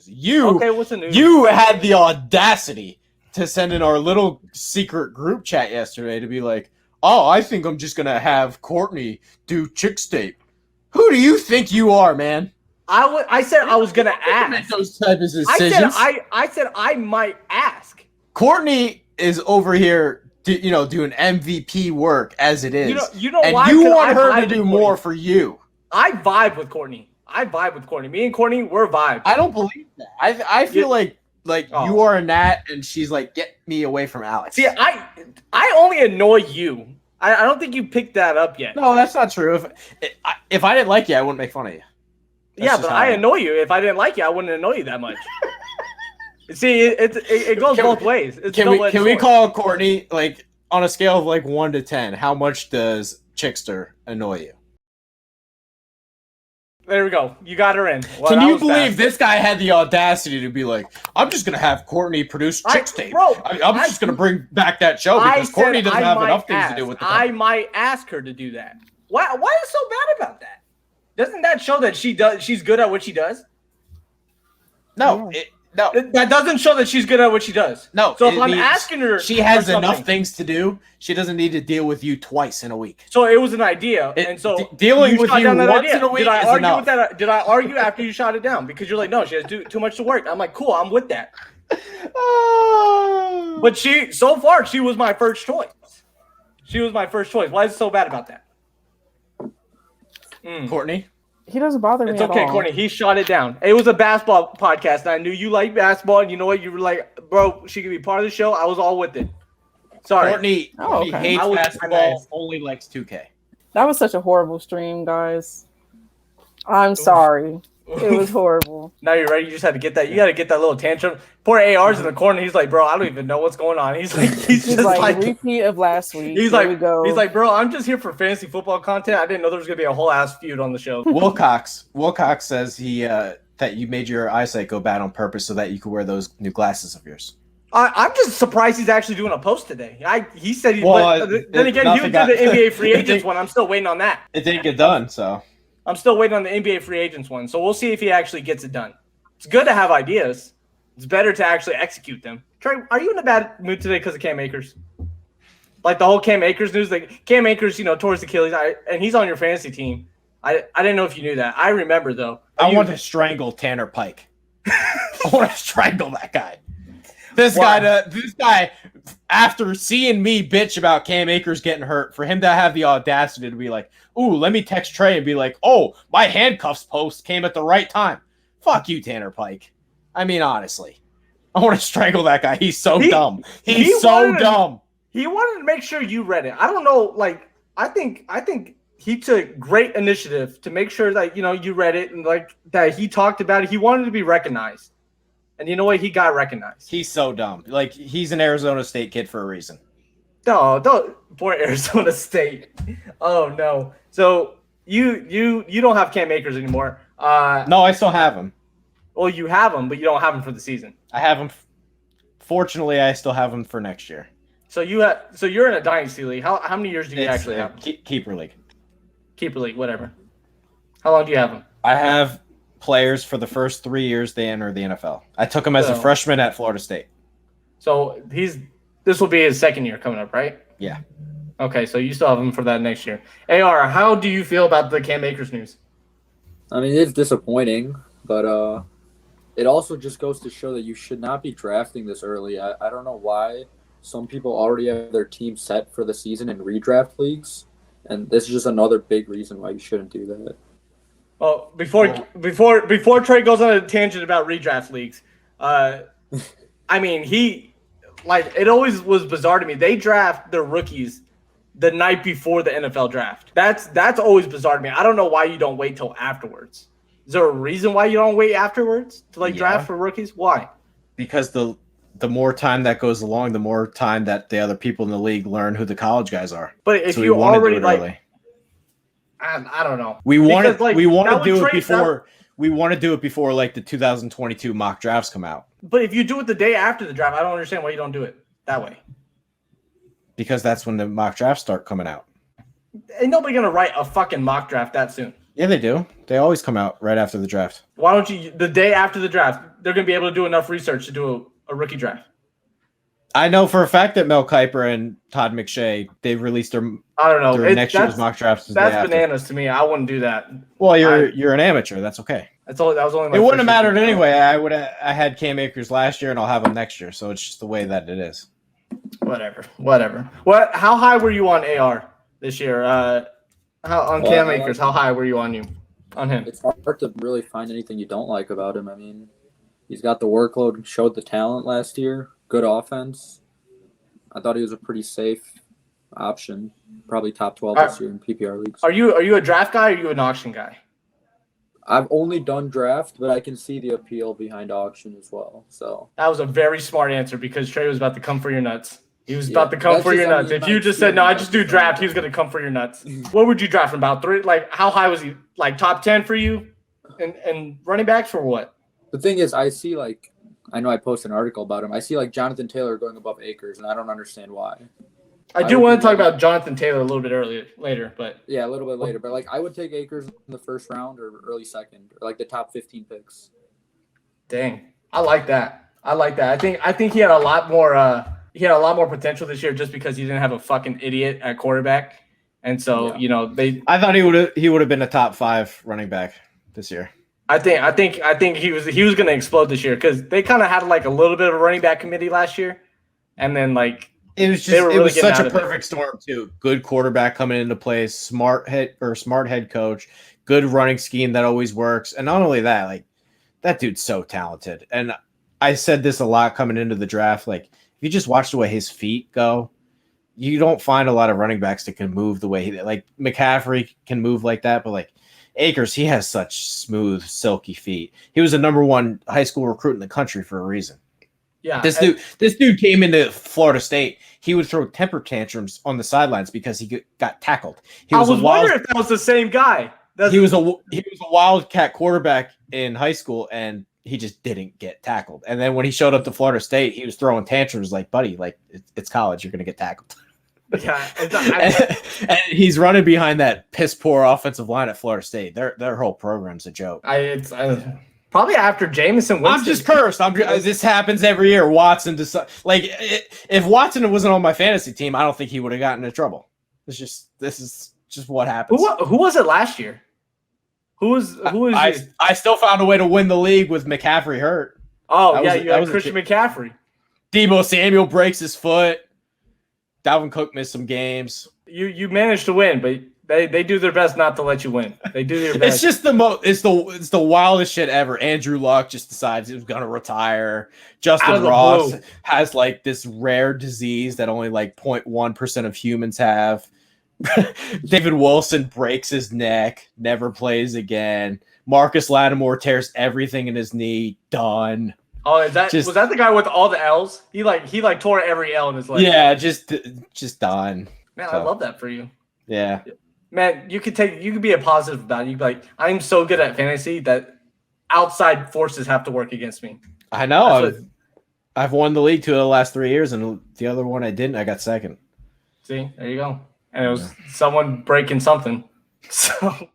Okay, what's the news? You had the audacity to send in our little secret group chat yesterday to be like, oh, I think I'm just going to have Courtney do chick state. Who do you think you are, man? I said I was going to ask. Make those type of decisions. I said I might ask. Courtney is over here, doing MVP work as it is. You know and why? you want her to do more for you. I vibe with Courtney. Me and Courtney, we're vibed. I don't believe that. I feel like you are a Nat, and she's like, get me away from Alex. See, I only annoy you. I don't think you picked that up yet. No, that's not true. If I didn't like you, I wouldn't make fun of you. That's but I annoy you. If I didn't like you, I wouldn't annoy you that much. See, it goes both ways. Can we call Courtney, like, on a scale of like 1 to 10, how much does Chickster annoy you? There we go. You got her in. Well, can you believe this guy had the audacity to be like, I'm just going to have Courtney produce Chick State. I'm just going to bring back that show because Courtney doesn't have enough things to do with it. I might ask her to do that. Why is it so bad about that? Doesn't that show that she's good at what she does? No. No, that doesn't show that she's good at what she does. No, so if I'm asking her, she has enough things to do. She doesn't need to deal with you twice in a week. So it was an idea, and so dealing with you once in a week is enough. Did I argue after you shot it down? Because you're like, no, she has too much to work. I'm like, cool, I'm with that. But so far, she was my first choice. Why is it so bad about that? Courtney? He doesn't bother me at all. It's okay, Courtney. He shot it down. It was a basketball podcast, and I knew you liked basketball, and you know what? You were like, bro, she could be part of the show. I was all with it. Sorry. Courtney hates basketball, only likes 2K. That was such a horrible stream, guys. I'm sorry. It was horrible. Now you're ready. You just had to get that. You got to get that little tantrum. Poor AR's in the corner. He's like, bro, I don't even know what's going on. He's just like repeat of last week. He's like, bro, I'm just here for fantasy football content. I didn't know there was gonna be a whole ass feud on the show. Wilcox says that you made your eyesight go bad on purpose so that you could wear those new glasses of yours. I'm just surprised he's actually doing a post today. He said he. Then again, you did the NBA free agents one. I'm still waiting on that. It didn't get done, so. I'm still waiting on the NBA free agents one, so we'll see if he actually gets it done. It's good to have ideas. It's better to actually execute them. Trey, are you in a bad mood today because of Cam Akers? Like the whole Cam Akers news? Like Cam Akers, towards Achilles, and he's on your fantasy team. I didn't know if you knew that. I remember, though. I want to strangle Tanner Pike. I want to strangle that guy. This guy, after seeing me bitch about Cam Akers getting hurt, for him to have the audacity to be like, ooh, let me text Trey and be like, oh, my handcuffs post came at the right time. Fuck you, Tanner Pike. I mean, honestly, I want to strangle that guy. He's so dumb. He's so dumb. He wanted to make sure you read it. I don't know. Like, I think he took great initiative to make sure that, you read it and like that he talked about it. He wanted to be recognized. And you know what? He got recognized. He's so dumb. Like, he's an Arizona State kid for a reason. No, don't. Poor Arizona State. Oh, no. So you don't have Cam Akers anymore. No, I still have him. Well, you have him, but you don't have him for the season. I have him. Fortunately, I still have him for next year. So you're in a dynasty league. How many years do you actually have him? Keeper league. Keeper league, whatever. How long do you have him? I have players for the first 3 years they enter the NFL. I took him as a freshman at Florida State. So this will be his second year coming up, right? Yeah. Okay, so you still have him for that next year. AR, how do you feel about the Cam Akers news? I mean, it's disappointing, but it also just goes to show that you should not be drafting this early. I don't know why some people already have their team set for the season in redraft leagues, and this is just another big reason why you shouldn't do that. Well, before Trey goes on a tangent about redraft leagues, I mean, it always was bizarre to me. They draft their rookies the night before the NFL draft. That's always bizarre to me. I don't know why you don't wait till afterwards. Is there a reason why you don't wait afterwards to draft for rookies? Why? Because the more time that goes along, the more time that the other people in the league learn who the college guys are. But if you already I don't know. We want to do it before. We want to do it before like the 2022 mock drafts come out. But if you do it the day after the draft, I don't understand why you don't do it that way. Because that's when the mock drafts start coming out. Ain't nobody gonna write a fucking mock draft that soon. Yeah, they do. They always come out right after the draft. Why don't you the day after the draft? They're going to be able to do enough research to do a rookie draft. I know for a fact that Mel Kiper and Todd McShay, they released their I don't know. next year's mock drafts. That's bananas to me. I wouldn't do that. Well, you're an amateur. That's okay. That was only. It wouldn't have mattered anyway. I had Cam Akers last year, and I'll have him next year. So it's just the way that it is. Whatever. How high were you on AR this year? Cam Akers? How high were you on him? It's hard to really find anything you don't like about him. I mean, he's got the workload, showed the talent last year, good offense. I thought he was a pretty safe option, probably top 12 this year in PPR leagues. Are you a draft guy or are you an auction guy? I've only done draft, but I can see the appeal behind auction as well. So that was a very smart answer because Trey was about to come for your nuts. He was about to come for your nuts. If you just said no, I just do draft, he was going to come for your nuts. What would you draft from? About 3? Like how high was he? Like top 10 for you, and running backs for what? The thing is, I see I know I posted an article about him. I see Jonathan Taylor going above Akers, and I don't understand why. I do want to talk about Jonathan Taylor a little bit later, but yeah, a little bit later. But I would take Akers in the first round or early second, or the top 15 picks. Dang, I like that. I think he had a lot more potential this year just because he didn't have a fucking idiot at quarterback, and so I thought he would have been a top 5 running back this year. I think he was going to explode this year because they kind of had a little bit of a running back committee last year, and then it was such a perfect storm too. Good quarterback coming into play, smart head coach, good running scheme that always works, and not only that, that dude's so talented. And I said this a lot coming into the draft. If you just watch the way his feet go, you don't find a lot of running backs that can move the way he McCaffrey can move like that, but Akers, he has such smooth, silky feet. He was the number 1 high school recruit in the country for a reason. Yeah, this dude came into Florida State. He would throw temper tantrums on the sidelines because he got tackled. I was wondering if that was the same guy. He was a wildcat quarterback in high school, and he just didn't get tackled. And then when he showed up to Florida State, he was throwing tantrums buddy, it's college. You're going to get tackled. Yeah, and he's running behind that piss poor offensive line at Florida State. Their whole program's a joke. Probably after Jameson Winston. I'm just cursed. This happens every year. Watson if Watson wasn't on my fantasy team, I don't think he would have gotten into trouble. This is just what happens. Who was it last year? Who was? I still found a way to win the league with McCaffrey hurt. Oh, you had Christian McCaffrey. Debo Samuel breaks his foot. Dalvin Cook missed some games. You managed to win, but they do their best not to let you win. They do their best. It's just it's the wildest shit ever. Andrew Luck just decides he was gonna retire. Justin Ross has this rare disease that only 0.1% of humans have. David Wilson breaks his neck, never plays again. Marcus Lattimore tears everything in his knee. Done. Oh, was that the guy with all the L's? He tore every L in his leg. Yeah, just done. Man, I love that for you. Yeah. Man, you could be a positive about it. You could be I'm so good at fantasy that outside forces have to work against me. I know. I've won the league 2 of the last 3 years, and the other one I didn't. I got second. See, there you go. And it was someone breaking something. So